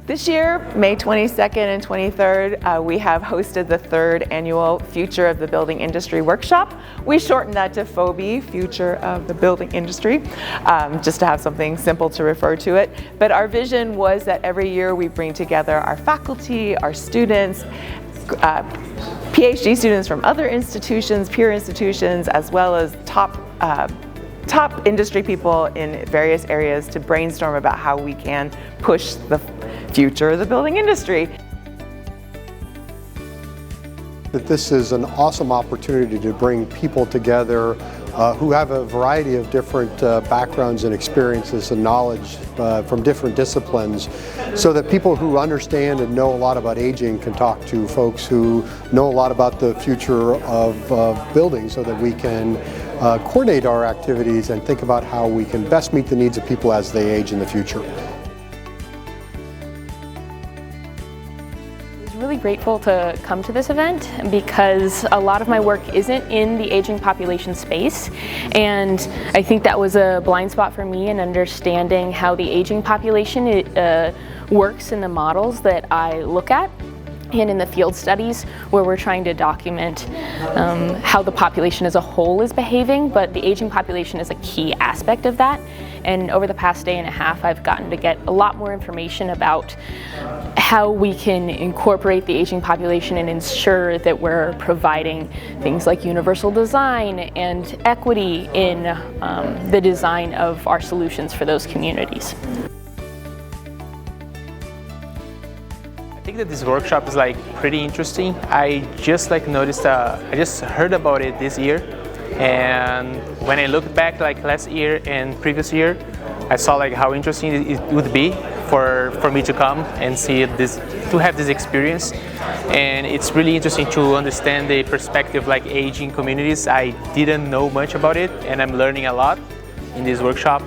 This year, May 22nd and 23rd, we have hosted the 3rd annual Future of the Building Industry Workshop. We shortened that to FoBI, Future of the Building Industry, just to have something simple to refer to it. But our vision was that every year we bring together our faculty, our students, PhD students from other institutions, peer institutions, as well as top industry people in various areas to brainstorm about how we can push the future of the building industry. That this is an awesome opportunity to bring people together who have a variety of different backgrounds and experiences and knowledge from different disciplines, so that people who understand and know a lot about aging can talk to folks who know a lot about the future of buildings, so that we can coordinate our activities and think about how we can best meet the needs of people as they age in the future. Really grateful to come to this event because a lot of my work isn't in the aging population space, and I think that was a blind spot for me in understanding how the aging population works in the models that I look at and in the field studies where we're trying to document how the population as a whole is behaving, but the aging population is a key aspect of that. And over the past day and a half, I've gotten to get a lot more information about how we can incorporate the aging population and ensure that we're providing things like universal design and equity in the design of our solutions for those communities. I think that this workshop is pretty interesting. I just noticed, I just heard about it this year, and when I look back last year and previous year, I saw how interesting it would be for me to come and see this, to have this experience. And it's really interesting to understand the perspective aging communities. I didn't know much about it, and I'm learning a lot in this workshop,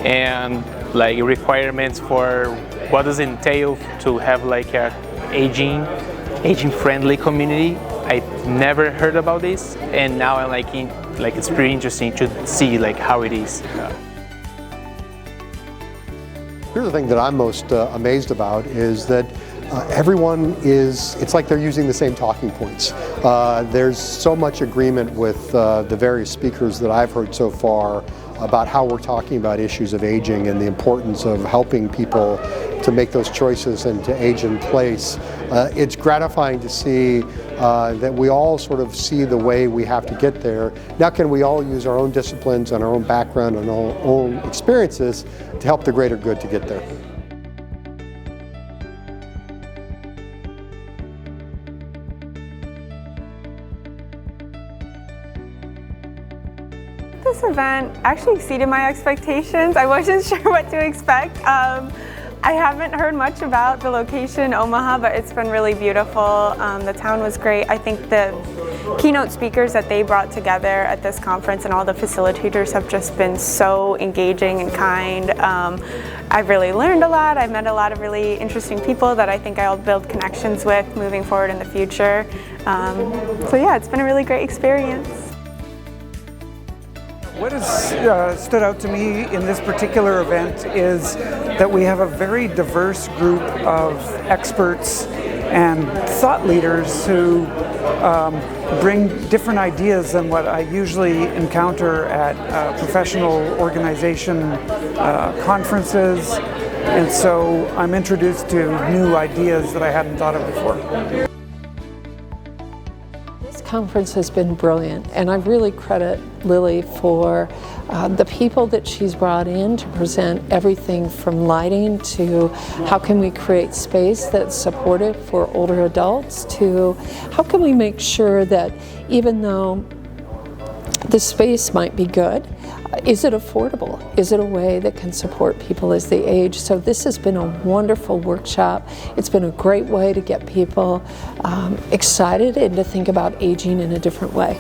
and requirements for what does it entail to have a aging friendly community. I never heard about this, and now I'm it's pretty interesting to see how it is. Here's the thing that I'm most amazed about is that everyone it's like they're using the same talking points. There's so much agreement with the various speakers that I've heard so far about how we're talking about issues of aging and the importance of helping people to make those choices and to age in place. It's gratifying to see that we all sort of see the way we have to get there. Now can we all use our own disciplines and our own background and our own experiences to help the greater good to get there. This event actually exceeded my expectations. I wasn't sure what to expect. I haven't heard much about the location in Omaha, but it's been really beautiful. The town was great. I think the keynote speakers that they brought together at this conference and all the facilitators have just been so engaging and kind. I've really learned a lot. I've met a lot of really interesting people that I think I'll build connections with moving forward in the future. So yeah, it's been a really great experience. What has stood out to me in this particular event is that we have a very diverse group of experts and thought leaders who bring different ideas than what I usually encounter at professional organization conferences, and so I'm introduced to new ideas that I hadn't thought of before. This conference has been brilliant, and I really credit Lily for the people that she's brought in to present everything from lighting to how can we create space that's supportive for older adults, to how can we make sure that even though the space might be good, is it affordable? Is it a way that can support people as they age? So this has been a wonderful workshop. It's been a great way to get people excited and to think about aging in a different way.